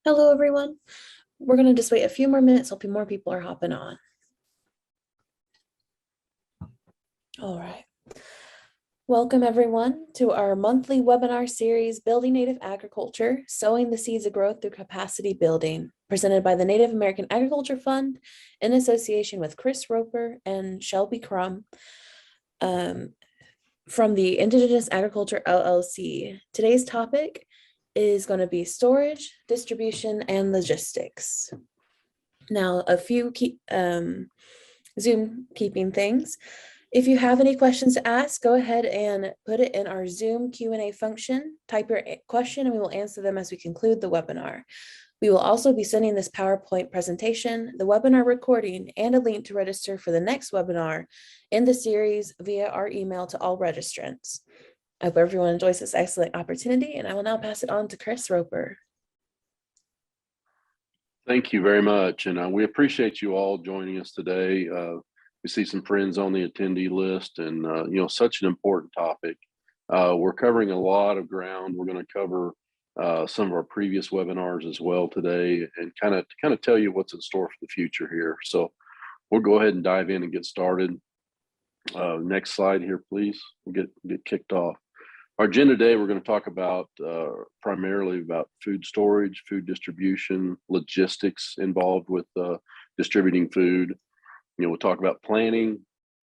Hello, everyone. We're going to just wait a few more minutes. Hoping more people are hopping on. All right. Welcome, everyone, to our monthly webinar series, Building Native Agriculture, Sowing the Seeds of Growth Through Capacity Building, presented by the Native American Agriculture Fund in association with Chris Roper and Shelby Crum from the Indigenous Agriculture LLC. Today's topic is going to be storage, distribution, and logistics. Now, a few Zoom keeping things. If you have any questions to ask, go ahead and put it in our Zoom Q&A function. Type your question and we will answer them as we conclude the webinar. We will also be sending this PowerPoint presentation, the webinar recording, and a link to register for the next webinar in the series via our email to all registrants. I hope everyone enjoys this excellent opportunity, and I will now pass it on to Chris Roper. Thank you very much, and we appreciate you all joining us today. We see some friends on the attendee list, and such an important topic. We're covering a lot of ground. We're going to cover some of our previous webinars as well today, and kind of tell you what's in store for the future here. So we'll go ahead and dive in and get started. Next slide here, please. We'll get kicked off. Our agenda today, we're going to talk about primarily about food storage, food distribution, logistics involved with distributing food. We'll talk about planning,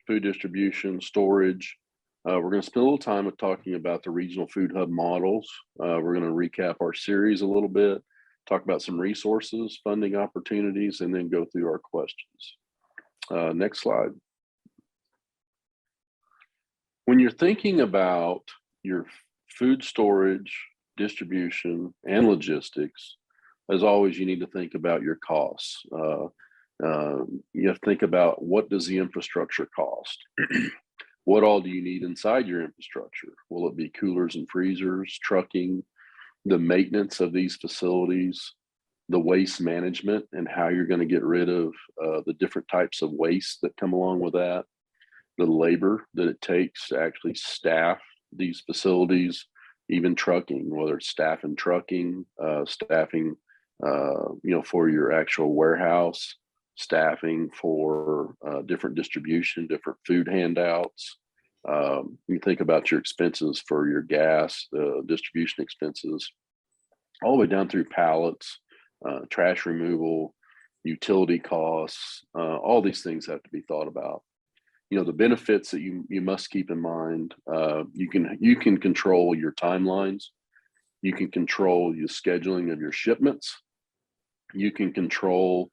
food distribution, storage. We're going to spend a little time with talking about the regional food hub models. We're going to recap our series a little bit, talk about some resources, funding opportunities, and then go through our questions. Next slide. When you're thinking about your food storage, distribution, and logistics, as always, you need to think about your costs. You have to think about, what does the infrastructure cost? What all do you need inside your infrastructure? Will it be coolers and freezers, trucking, the maintenance of these facilities, the waste management and how you're going to get rid of the different types of waste that come along with that, the labor that it takes to actually staff these facilities, even trucking, whether it's staff and trucking, staffing, for your actual warehouse, staffing for different distribution, different food handouts. You think about your expenses for your gas, distribution expenses, all the way down through pallets, trash removal, utility costs. All these things have to be thought about. The benefits that you must keep in mind. You can control your timelines. You can control the scheduling of your shipments. You can control.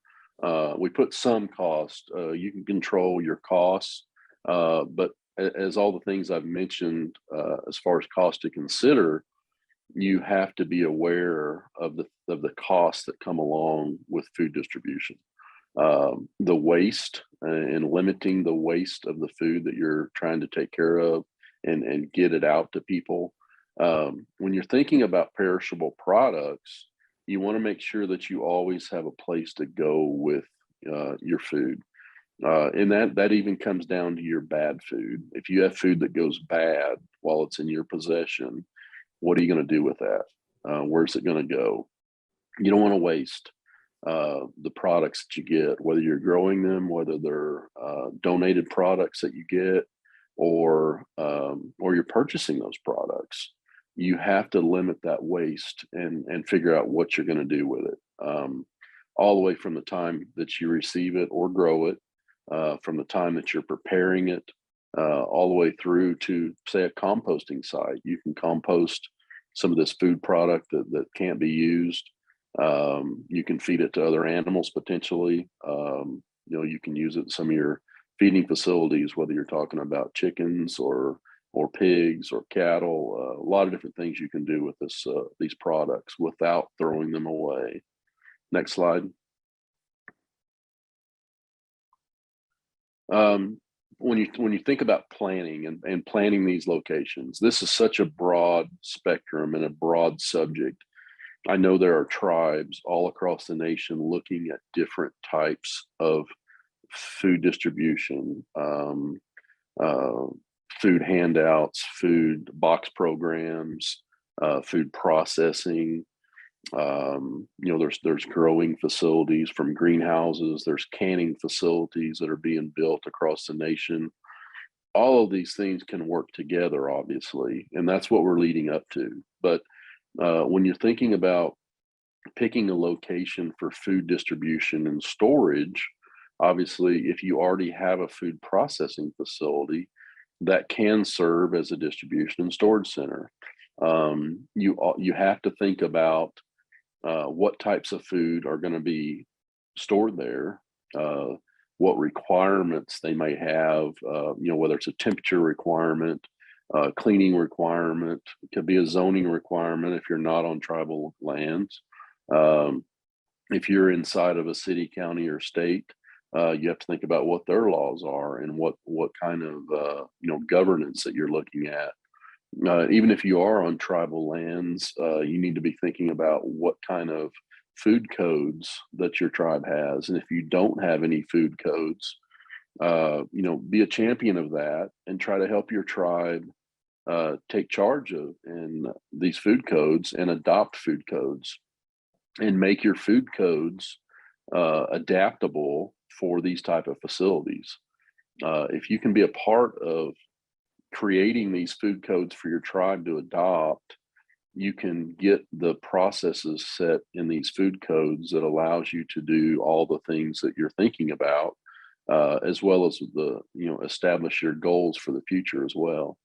We put some cost. You can control your costs, but as all the things I've mentioned, as far as cost to consider, you have to be aware of the costs that come along with food distribution. The waste and limiting the waste of the food that you're trying to take care of and get it out to people. When you're thinking about perishable products, you want to make sure that you always have a place to go with your food. And that even comes down to your bad food. If you have food that goes bad while it's in your possession, what are you going to do with that? Where's it going to go? You don't want to waste the products that you get, whether you're growing them, whether they're donated products that you get, or you're purchasing those products. You have to limit that waste and figure out what you're going to do with it. All the way from the time that you receive it or grow it, from the time that you're preparing it, all the way through to, say, a composting site. You can compost some of this food product that can't be used. You can feed it to other animals potentially. You can use it in some of your feeding facilities, whether you're talking about chickens or pigs or cattle. A lot of different things you can do with these products without throwing them away. Next slide. When you think about planning and planning these locations, this is such a broad spectrum and a broad subject. I know there are tribes all across the nation looking at different types of food distribution, food handouts, food box programs, food processing. There's growing facilities from greenhouses. There's canning facilities that are being built across the nation. All of these things can work together, obviously, and that's what we're leading up to. But when you're thinking about picking a location for food distribution and storage, obviously, if you already have a food processing facility, that can serve as a distribution and storage center. You have to think about what types of food are going to be stored there, what requirements they may have, whether it's a temperature requirement, cleaning requirement, it could be a zoning requirement if you're not on tribal lands. If you're inside of a city, county, or state, you have to think about what their laws are and what kind of governance that you're looking at. Even if you are on tribal lands, you need to be thinking about what kind of food codes that your tribe has. And if you don't have any food codes, be a champion of that and try to help your tribe take charge of in these food codes and adopt food codes and make your food codes adaptable for these type of facilities. If you can be a part of creating these food codes for your tribe to adopt, you can get the processes set in these food codes that allows you to do all the things that you're thinking about, as well as establish your goals for the future as well.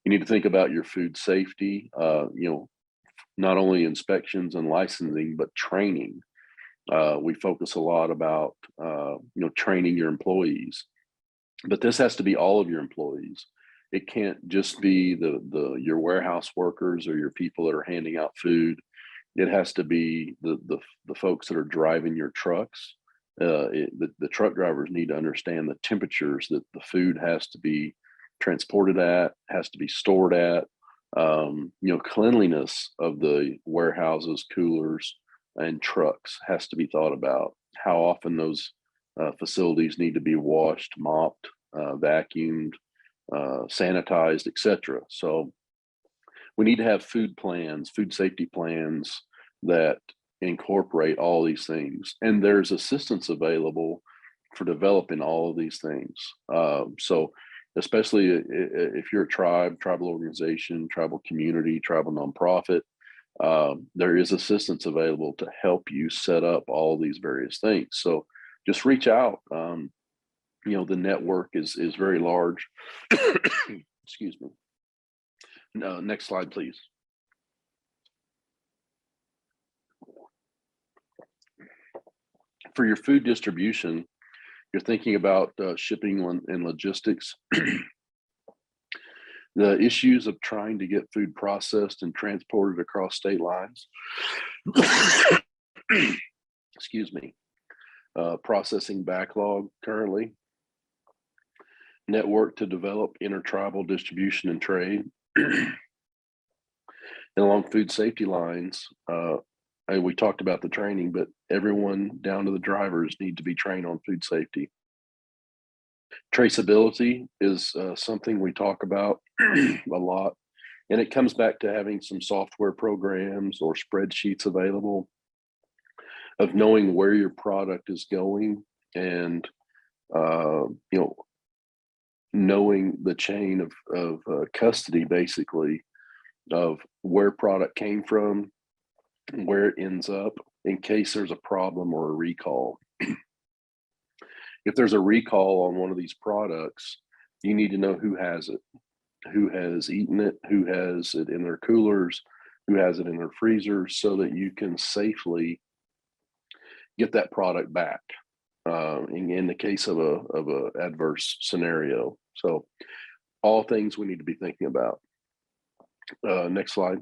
You need to think about your food safety, not only inspections and licensing, but training. We focus a lot about, training your employees, but this has to be all of your employees. It can't just be your warehouse workers or your people that are handing out food. It has to be the folks that are driving your trucks. The truck drivers need to understand the temperatures that the food has to be transported at, has to be stored at. Cleanliness of the warehouses, coolers, and trucks has to be thought about. How often those facilities need to be washed, mopped, vacuumed, sanitized, etc. So we need to have food plans, food safety plans that incorporate all these things. And there's assistance available for developing all of these things. So especially if you're a tribal organization, tribal community, tribal nonprofit, there is assistance available to help you set up all these various things. So just reach out. The network is very large. Excuse me. No, next slide, please. For your food distribution, you're thinking about shipping and logistics. The issues of trying to get food processed and transported across state lines. Excuse me. Processing backlog currently. Network to develop intertribal distribution and trade. And along food safety lines, and we talked about the training, but everyone down to the drivers need to be trained on food safety. Traceability is something we talk about a lot, and it comes back to having some software programs or spreadsheets available of knowing where your product is going and knowing the chain of custody, basically, of where product came from, where it ends up, in case there's a problem or a recall. If there's a recall on one of these products, you need to know who has it, who has eaten it, who has it in their coolers, who has it in their freezers, so that you can safely get that product back in the case of a adverse scenario. So all things we need to be thinking about. Next slide.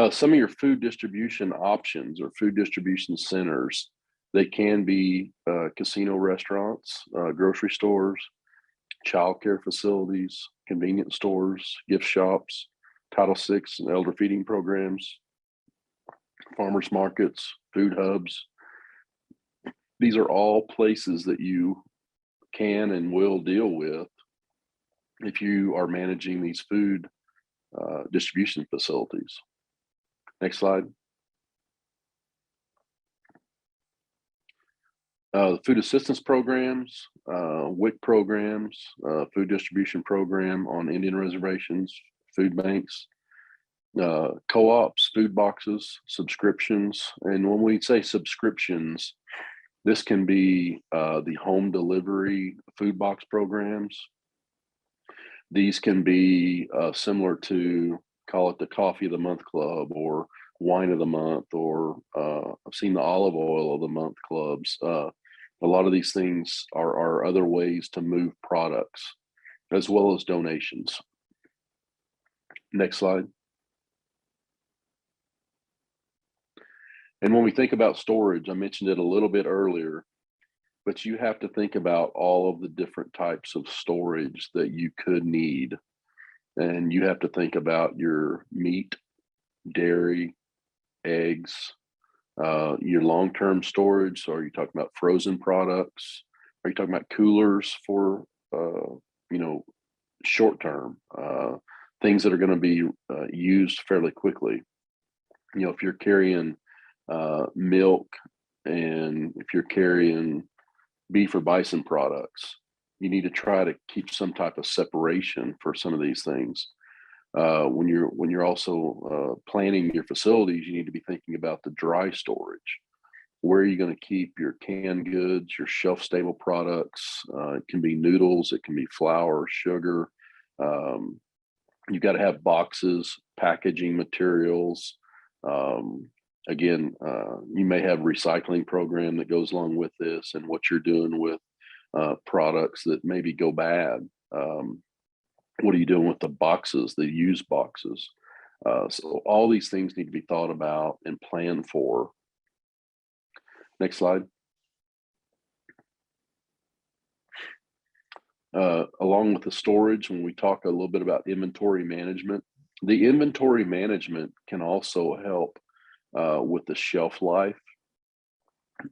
Some of your food distribution options or food distribution centers, they can be casino restaurants, grocery stores, childcare facilities, convenience stores, gift shops, Title VI and elder feeding programs, farmers markets, food hubs. These are all places that you can and will deal with if you are managing these food distribution facilities. Next slide. Food assistance programs, WIC programs, food distribution program on Indian reservations, food banks, co-ops, food boxes, subscriptions. And when we say subscriptions, this can be the home delivery food box programs. These can be similar to, call it the coffee of the month club or wine of the month, or I've seen the olive oil of the month clubs. A lot of these things are other ways to move products as well as donations. Next slide. And when we think about storage, I mentioned it a little bit earlier, but you have to think about all of the different types of storage that you could need. And you have to think about your meat, dairy, eggs, your long-term storage. So are you talking about frozen products? Are you talking about coolers for, short-term, things that are going to be used fairly quickly? If you're carrying milk, and if you're carrying beef or bison products, you need to try to keep some type of separation for some of these things. When you're also planning your facilities, you need to be thinking about the dry storage. Where are you going to keep your canned goods, your shelf-stable products? It can be noodles, it can be flour, sugar. You've got to have boxes, packaging materials. Again, you may have recycling program that goes along with this, and what you're doing with products that maybe go bad. What are you doing with the boxes, the used boxes? So all these things need to be thought about and planned for. Next slide. Along with the storage, when we talk a little bit about inventory management, the inventory management can also help with the shelf life.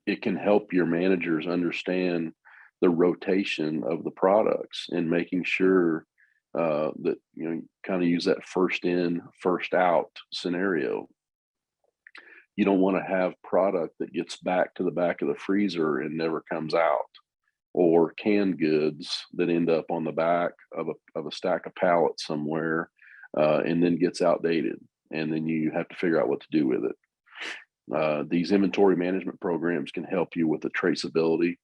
It can help your managers understand the rotation of the products and making sure that kind of use that first in, first out scenario. You don't want to have product that gets back to the back of the freezer and never comes out, or canned goods that end up on the back of a stack of pallets somewhere and then gets outdated, and then you have to figure out what to do with it. These inventory management programs can help you with the traceability,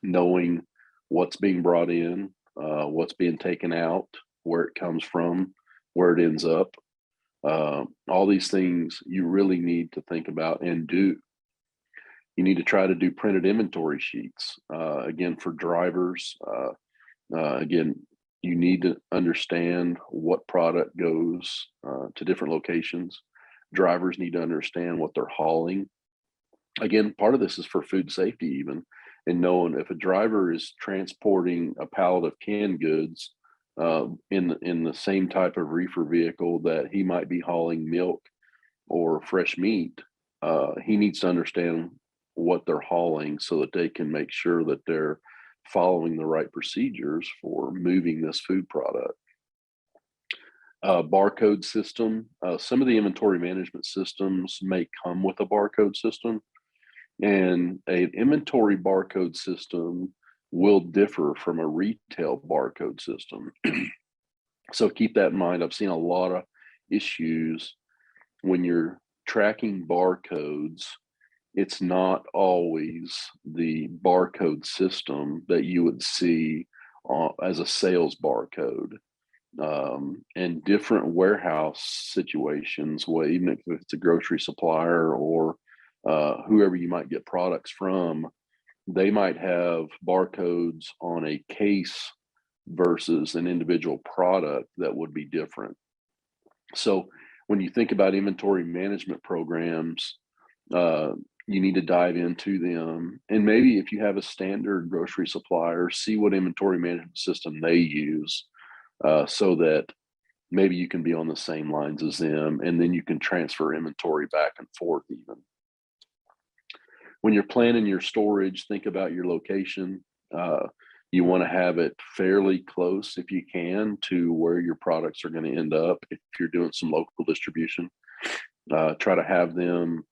knowing what's being brought in, what's being taken out, where it comes from, where it ends up. All these things you really need to think about and do. You need to try to do printed inventory sheets. Again, for drivers, again, you need to understand what product goes to different locations. Drivers need to understand what they're hauling. Again, part of this is for food safety even, and knowing if a driver is transporting a pallet of canned goods in the same type of reefer vehicle that he might be hauling milk or fresh meat, he needs to understand what they're hauling so that they can make sure that they're following the right procedures for moving this food product. Barcode system. Some of the inventory management systems may come with a barcode system, and an inventory barcode system will differ from a retail barcode system. So keep that in mind. I've seen a lot of issues when you're tracking barcodes. It's not always the barcode system that you would see as a sales barcode. And different warehouse situations, well, even if it's a grocery supplier or whoever you might get products from, they might have barcodes on a case versus an individual product that would be different. So when you think about inventory management programs, you need to dive into them. And maybe if you have a standard grocery supplier, see what inventory management system they use, so that maybe you can be on the same lines as them, and then you can transfer inventory back and forth even. When you're planning your storage, think about your location. You want to have it fairly close if you can to where your products are going to end up. If you're doing some local distribution, try to have them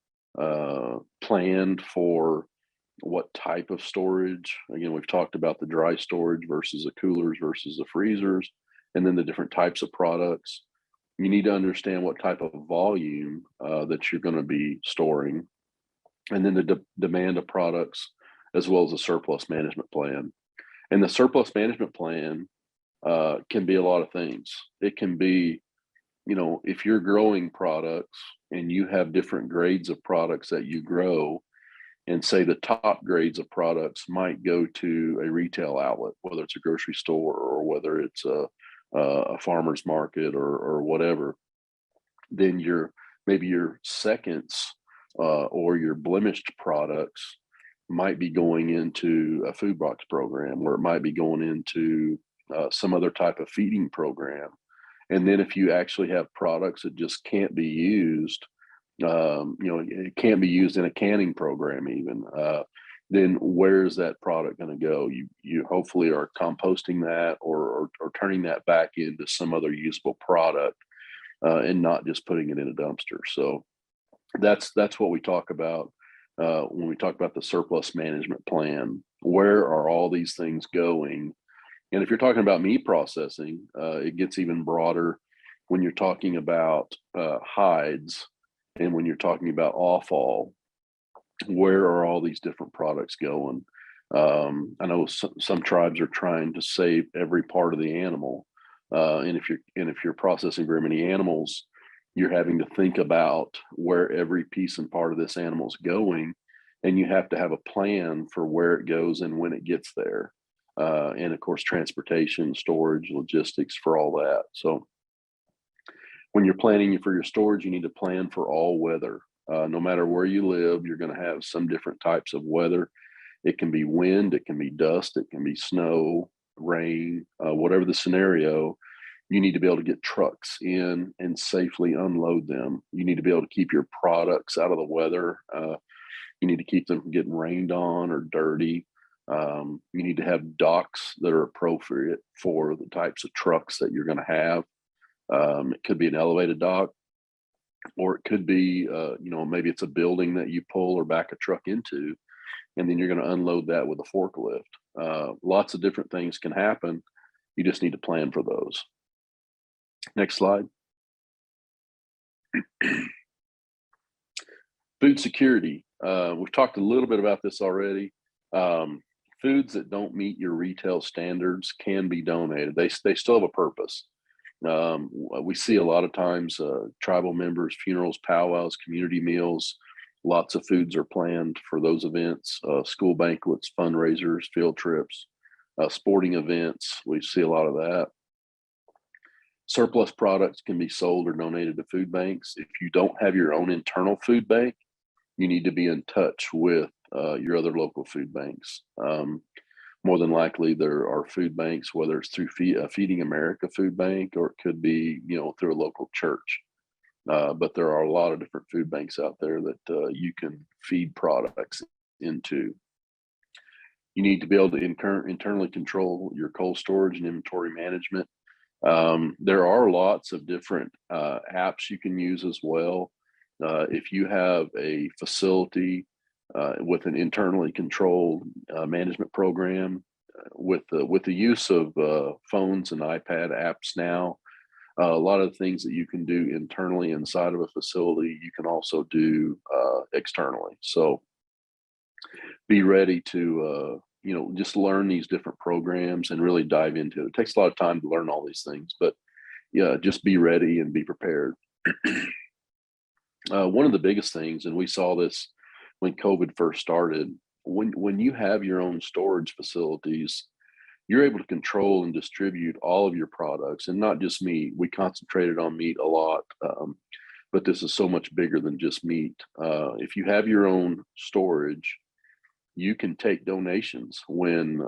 planned for what type of storage. Again, we've talked about the dry storage versus the coolers versus the freezers, and then the different types of products. You need to understand what type of volume that you're going to be storing, and then the demand of products, as well as a surplus management plan. And the surplus management plan can be a lot of things. It can be, if you're growing products and you have different grades of products that you grow, and say the top grades of products might go to a retail outlet, whether it's a grocery store or whether it's a farmer's market or whatever, then maybe your seconds or your blemished products might be going into a food box program, or it might be going into some other type of feeding program. And then if you actually have products that just can't be used, it can't be used in a canning program even, then where's that product going to go? You hopefully are composting that or turning that back into some other usable product, and not just putting it in a dumpster. So that's what we talk about when we talk about the surplus management plan. Where are all these things going? And if you're talking about meat processing, it gets even broader when you're talking about hides, and when you're talking about offal. Where are all these different products going? I know some tribes are trying to save every part of the animal, and if you're processing very many animals, you're having to think about where every piece and part of this animal is going, and you have to have a plan for where it goes and when it gets there, and of course transportation, storage, logistics for all that. So when you're planning for your storage, you need to plan for all weather. No matter where you live, you're going to have some different types of weather. It can be wind, it can be dust, it can be snow, rain, whatever the scenario. You need to be able to get trucks in and safely unload them. You need to be able to keep your products out of the weather. You need to keep them from getting rained on or dirty. You need to have docks that are appropriate for the types of trucks that you're going to have. It could be an elevated dock, or it could be, maybe it's a building that you pull or back a truck into, and then you're going to unload that with a forklift. Lots of different things can happen. You just need to plan for those. Next slide. Food security. We've talked a little bit about this already. Foods that don't meet your retail standards can be donated. They still have a purpose. We see a lot of times tribal members, funerals, powwows, community meals. Lots of foods are planned for those events, school banquets, fundraisers, field trips, sporting events. We see a lot of that. Surplus products can be sold or donated to food banks. If you don't have your own internal food bank, you need to be in touch with your other local food banks. More than likely, there are food banks, whether it's through Feeding America food bank, or it could be, through a local church. But there are a lot of different food banks out there that you can feed products into. You need to be able to internally control your cold storage and inventory management. There are lots of different apps you can use as well. If you have a facility with an internally controlled management program, with the use of phones and iPad apps now, a lot of the things that you can do internally inside of a facility, you can also do externally. So be ready to just learn these different programs and really dive into it. It takes a lot of time to learn all these things, but yeah, just be ready and be prepared. One of the biggest things, and we saw this when COVID first started, when you have your own storage facilities, you're able to control and distribute all of your products, and not just meat. We concentrated on meat a lot, but this is so much bigger than just meat. If you have your own storage, you can take donations when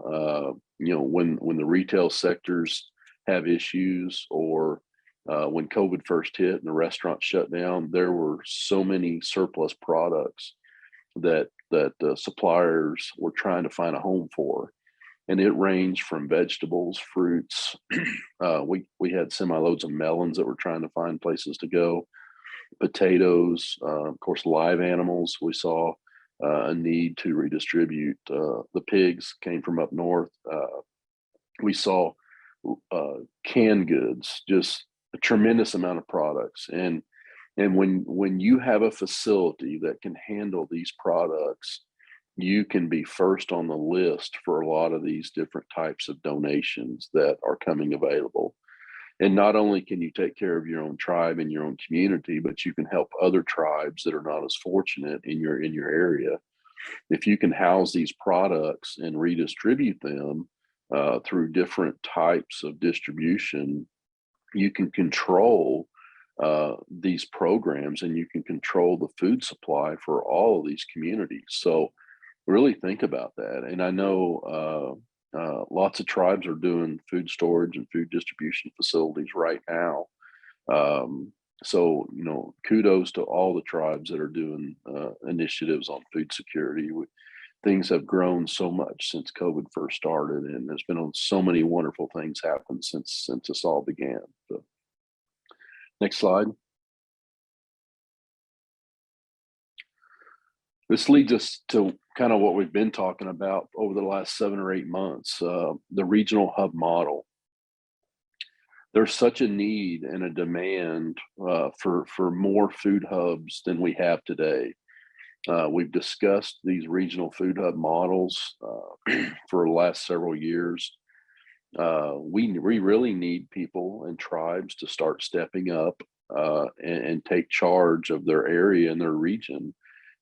when the retail sectors have issues, or when COVID first hit and the restaurants shut down. There were so many surplus products that suppliers were trying to find a home for. and it ranged from vegetables, fruits. We had semi-loads of melons that were trying to find places to go, potatoes, of course, live animals. We saw a need to redistribute. The pigs came from up north. We saw canned goods, just a tremendous amount of products. And when you have a facility that can handle these products, you can be first on the list for a lot of these different types of donations that are coming available. And not only can you take care of your own tribe and your own community, but you can help other tribes that are not as fortunate in your area. If you can house these products and redistribute them through different types of distribution, you can control these programs, and you can control the food supply for all of these communities. So really think about that. And I know lots of tribes are doing food storage and food distribution facilities right now. So, kudos to all the tribes that are doing initiatives on food security. Things have grown so much since COVID first started, and there's been so many wonderful things happen since this all began. So, next slide. This leads us to kind of what we've been talking about over the last 7 or 8 months, the regional hub model. There's such a need and a demand for more food hubs than we have today. We've discussed these regional food hub models for the last several years. We really need people and tribes to start stepping up and take charge of their area and their region.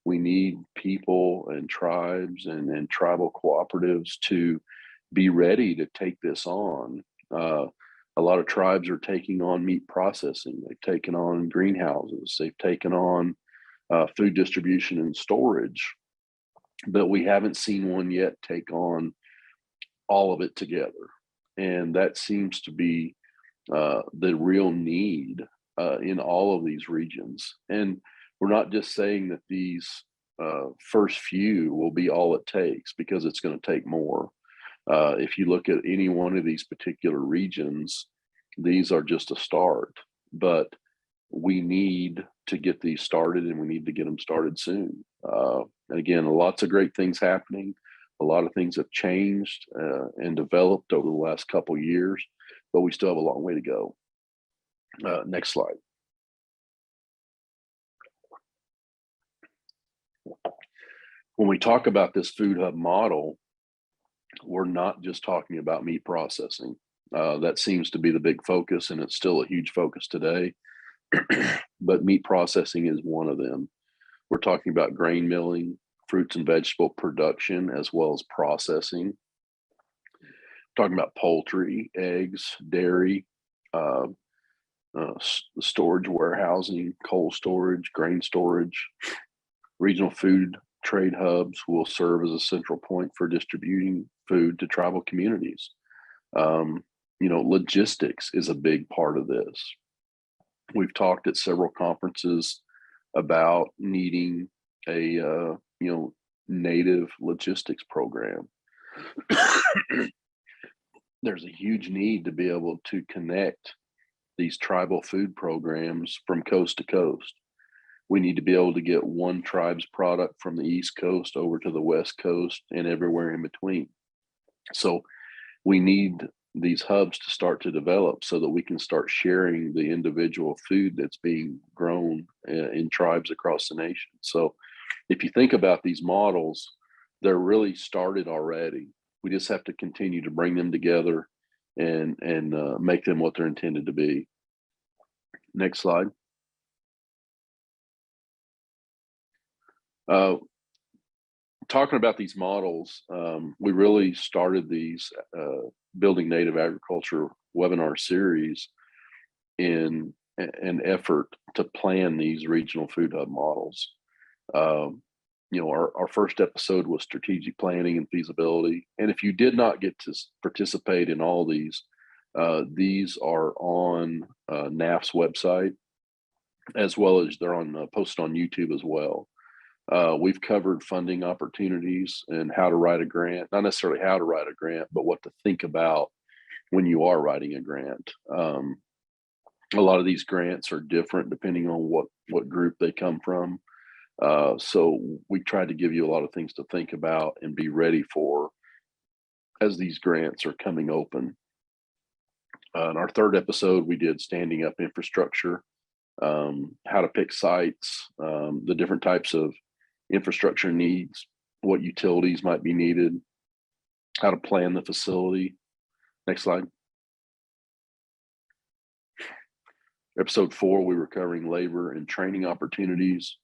We need people and tribes and tribal cooperatives to be ready to take this on. A lot of tribes are taking on meat processing. They've taken on greenhouses. They've taken on food distribution and storage, but we haven't seen one yet take on all of it together. And that seems to be the real need in all of these regions. And we're not just saying that these first few will be all it takes, because it's going to take more. If you look at any one of these particular regions, these are just a start, but we need to get these started, and we need to get them started soon. And again, lots of great things happening. A lot of things have changed and developed over the last couple of years, but we still have a long way to go. Next slide. When we talk about this food hub model, we're not just talking about meat processing. That seems to be the big focus, and it's still a huge focus today. But meat processing is one of them. We're talking about grain milling, fruits and vegetable production, as well as processing. Talking about poultry, eggs, dairy, storage, warehousing, cold storage, grain storage. Regional food trade hubs will serve as a central point for distributing food to tribal communities. Logistics is a big part of this. We've talked at several conferences about needing a native logistics program. There's a huge need to be able to connect these tribal food programs from coast to coast. We need to be able to get one tribe's product from the East Coast over to the West Coast and everywhere in between. So we need these hubs to start to develop so that we can start sharing the individual food that's being grown in tribes across the nation. So if you think about these models, they're really started already. We just have to continue to bring them together and make them what they're intended to be. Next slide. Talking about these models, we really started these Building Native Agriculture webinar series in an effort to plan these regional food hub models. Our first episode was strategic planning and feasibility. And if you did not get to participate in all these are on NAAF's website, as well as they're on posted on YouTube as well. We've covered funding opportunities and how to write a grant, not necessarily how to write a grant, but what to think about when you are writing a grant. A lot of these grants are different depending on what group they come from. So we tried to give you a lot of things to think about and be ready for as these grants are coming open. In our third episode, we did standing up infrastructure, how to pick sites, the different types of infrastructure needs, what utilities might be needed, how to plan the facility. Next slide. Episode 4, we were covering labor and training opportunities.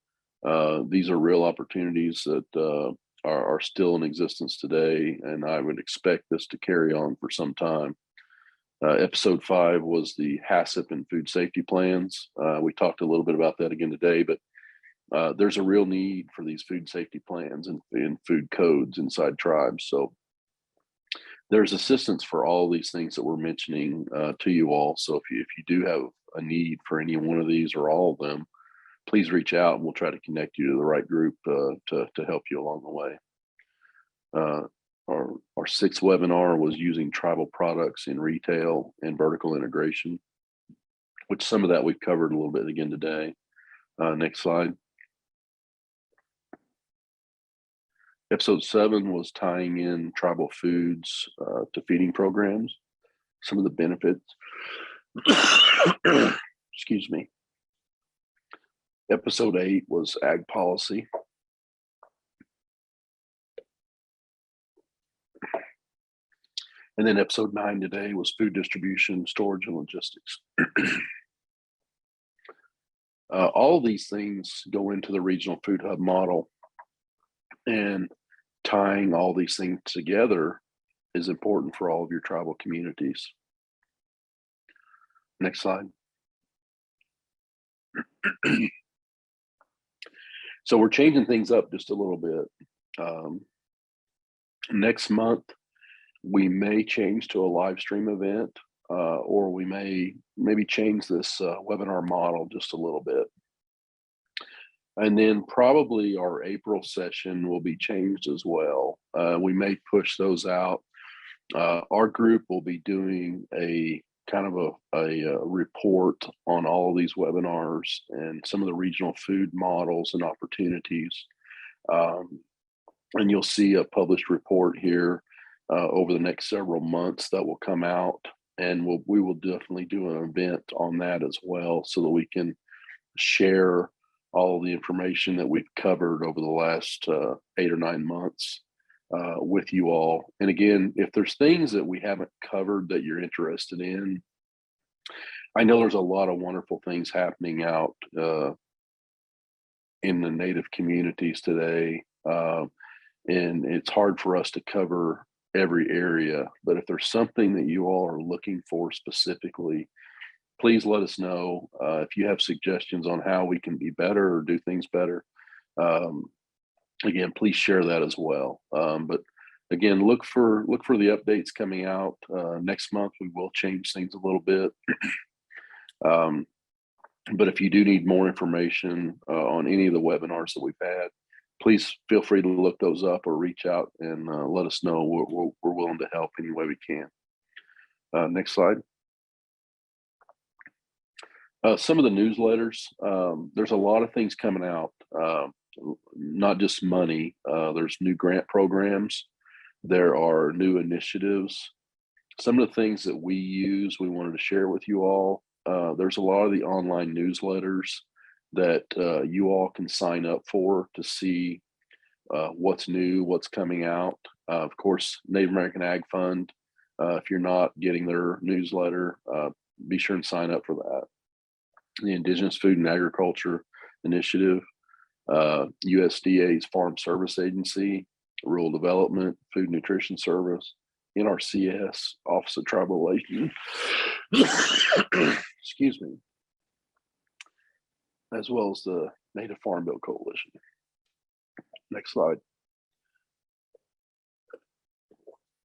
These are real opportunities that are still in existence today, and I would expect this to carry on for some time. Episode 5 was the HACCP and food safety plans. We talked a little bit about that again today, but there's a real need for these food safety plans and food codes inside tribes. So there's assistance for all these things that we're mentioning to you all. So if you do have a need for any one of these or all of them, please reach out and we'll try to connect you to the right group to help you along the way. Our sixth webinar was using tribal products in retail and vertical integration, which some of that we've covered a little bit again today. Next slide. Episode 7 was tying in tribal foods to feeding programs, some of the benefits. Excuse me. Episode 8 was ag policy. And then episode 9 today was food distribution, storage, and logistics. All of these things go into the regional food hub model, and tying all these things together is important for all of your tribal communities. Next slide. So we're changing things up just a little bit. Next month, we may change to a live stream event, or we may maybe change this webinar model just a little bit. And then probably our April session will be changed as well. We may push those out. Our group will be doing a kind of a report on all of these webinars and some of the regional food models and opportunities. And you'll see a published report here over the next several months that will come out, and we will definitely do an event on that as well, so that we can share all the information that we've covered over the last 8 or 9 months with you all. And again, if there's things that we haven't covered that you're interested in, I know there's a lot of wonderful things happening out in the Native communities today, and it's hard for us to cover every area. But if there's something that you all are looking for specifically, please let us know. If you have suggestions on how we can be better or do things better, again, please share that as well. But again, look for the updates coming out next month. We will change things a little bit. But if you do need more information on any of the webinars that we've had, please feel free to look those up or reach out and let us know. We're willing to help any way we can. Next slide. Some of the newsletters, there's a lot of things coming out, not just money. There's new grant programs. There are new initiatives. Some of the things that we use, we wanted to share with you all. There's a lot of the online newsletters that you all can sign up for to see what's new, what's coming out. Of course, Native American Ag Fund, if you're not getting their newsletter, be sure and sign up for that. The Indigenous Food and Agriculture Initiative, USDA's Farm Service Agency, Rural Development, Food Nutrition Service, NRCS, Office of Tribal Relations, excuse me, as well as the Native Farm Bill Coalition. Next slide.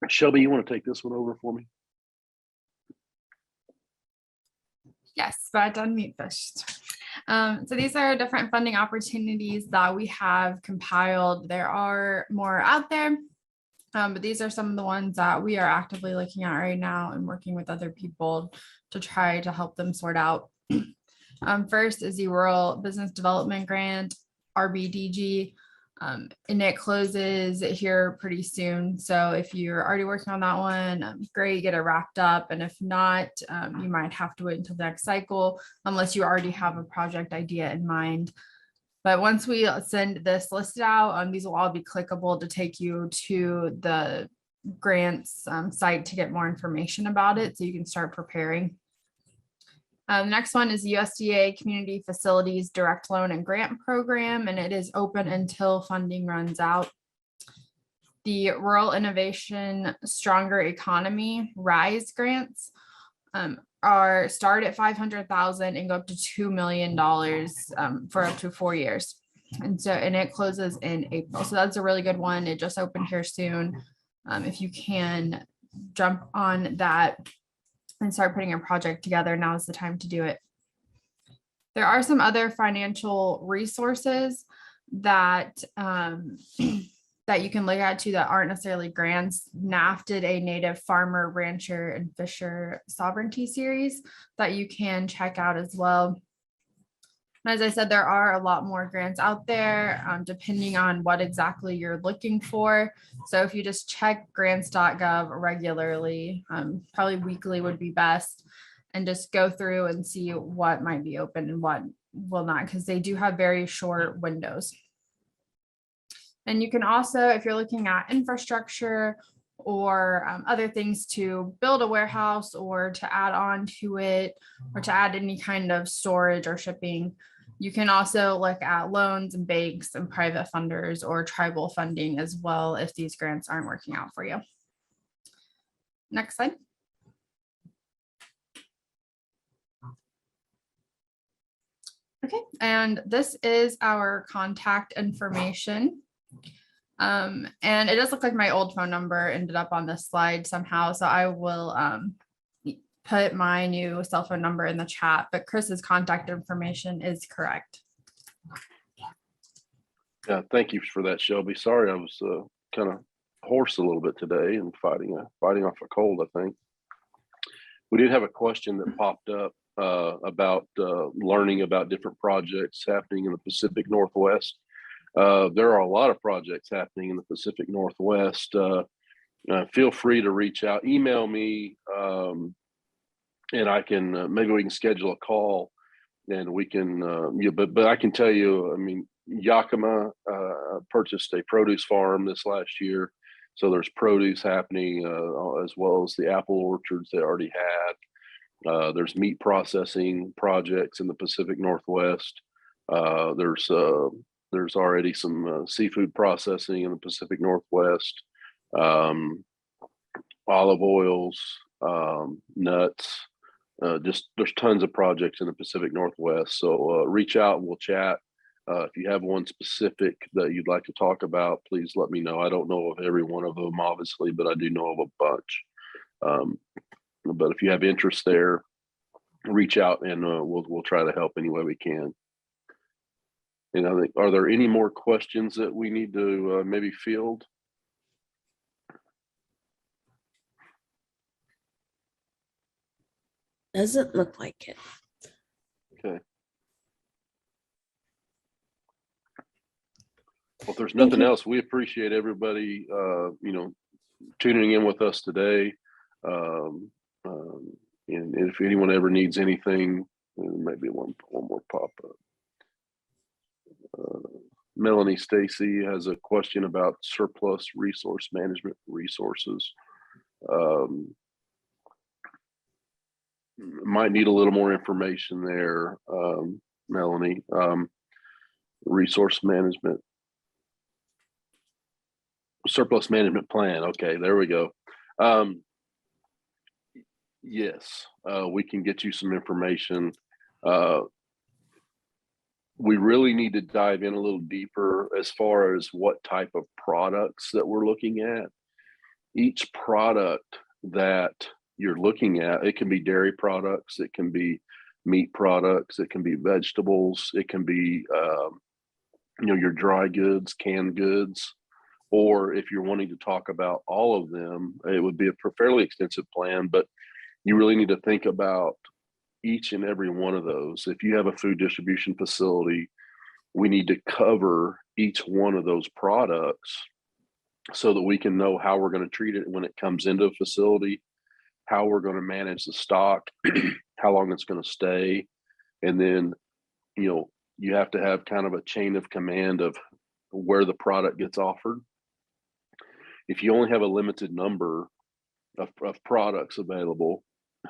Shelby, you want to take this one over for me? Yes, but unmute first. So these are different funding opportunities that we have compiled. There are more out there, but these are some of the ones that we are actively looking at right now and working with other people to try to help them sort out. First is the Rural Business Development Grant, RBDG, and it closes here pretty soon. So if you're already working on that one, great, get it wrapped up. And if not, you might have to wait until the next cycle, unless you already have a project idea in mind. But once we send this list out, these will all be clickable to take you to the grants site to get more information about it, so you can start preparing. The next one is USDA Community Facilities Direct Loan and Grant Program, and it is open until funding runs out. The Rural Innovation Stronger Economy RISE grants are start at $500,000 and go up to $2 million for up to 4 years. And it closes in April. So that's a really good one. It just opened here soon. If you can jump on that and start putting a project together, now is the time to do it. There are some other financial resources that that you can look at too that aren't necessarily grants. NAAF did a Native Farmer, Rancher, and Fisher Sovereignty series that you can check out as well. And as I said, there are a lot more grants out there, depending on what exactly you're looking for. So if you just check grants.gov regularly, probably weekly would be best, and just go through and see what might be open and what will not, because they do have very short windows. And you can also, if you're looking at infrastructure or other things to build a warehouse or to add on to it, or to add any kind of storage or shipping, you can also look at loans and banks and private funders or tribal funding as well if these grants aren't working out for you. Next slide. Okay, and this is our contact information. And it does look like my old phone number ended up on this slide somehow, so I will put my new cell phone number in the chat, but Chris's contact information is correct. Yeah, thank you for that, Shelby. Sorry, I was kind of hoarse a little bit today and fighting off a cold, I think. We did have a question that popped up about learning about different projects happening in the Pacific Northwest. There are a lot of projects happening in the Pacific Northwest. Feel free to reach out, email me, and I can maybe we can schedule a call, and we can. But I can tell you, I mean, Yakima purchased a produce farm this last year, so there's produce happening as well as the apple orchards they already had. There's meat processing projects in the Pacific Northwest. There's already some seafood processing in the Pacific Northwest, olive oils, nuts, just there's tons of projects in the Pacific Northwest. So reach out and we'll chat. If you have one specific that you'd like to talk about, please let me know. I don't know of every one of them, obviously, but I do know of a bunch. But if you have interest there, reach out and we'll try to help any way we can. And I think, are there any more questions that we need to maybe field? Doesn't look like it. Okay. Well, if there's nothing else, we appreciate everybody, tuning in with us today. And if anyone ever needs anything, maybe one more pop up. Melanie Stacy has a question about surplus resource management resources. Might need a little more information there, Melanie. Resource management, surplus management plan. Okay, there we go. Yes, we can get you some information. We really need to dive in a little deeper as far as what type of products that we're looking at. Each product that you're looking at, it can be dairy products, it can be meat products, it can be vegetables, it can be, your dry goods, canned goods. Or if you're wanting to talk about all of them, it would be a fairly extensive plan, but you really need to think about each and every one of those. If you have a food distribution facility, we need to cover each one of those products so that we can know how we're going to treat it when it comes into a facility, how we're going to manage the stock, how long it's going to stay. And then, you have to have kind of a chain of command of where the product gets offered. If you only have a limited number of products available,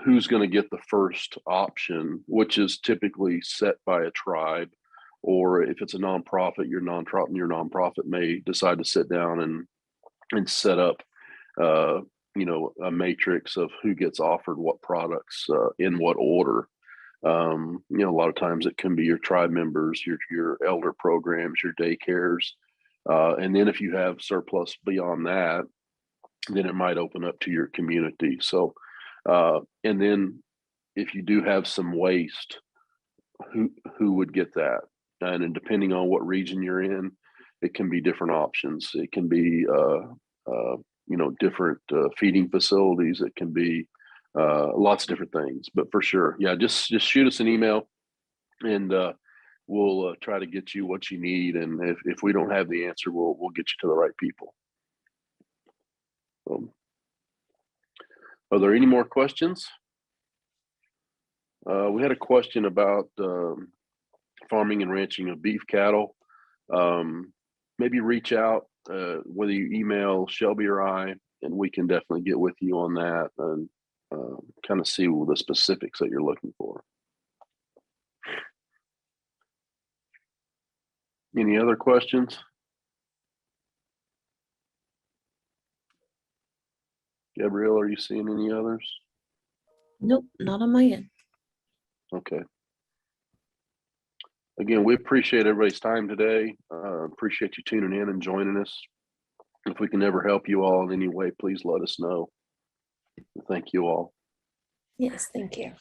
who's going to get the first option, which is typically set by a tribe, or if it's a nonprofit, your nonprofit may decide to sit down and set up, a matrix of who gets offered what products in what order. A lot of times it can be your tribe members, your elder programs, your daycares, and then if you have surplus beyond that, then it might open up to your community. So, and then if you do have some waste, who would get that? And then depending on what region you're in, it can be different options. It can be, different feeding facilities. It can be lots of different things. But for sure, yeah, just shoot us an email, and we'll try to get you what you need. And if we don't have the answer, we'll get you to the right people. Are there any more questions? We had a question about farming and ranching of beef cattle. Maybe reach out, whether you email Shelby or I, and we can definitely get with you on that and kind of see the specifics that you're looking for. Any other questions? Gabrielle, are you seeing any others? Nope, not on my end. Okay. Again, we appreciate everybody's time today. Appreciate you tuning in and joining us. If we can ever help you all in any way, please let us know. Thank you all. Yes, thank you.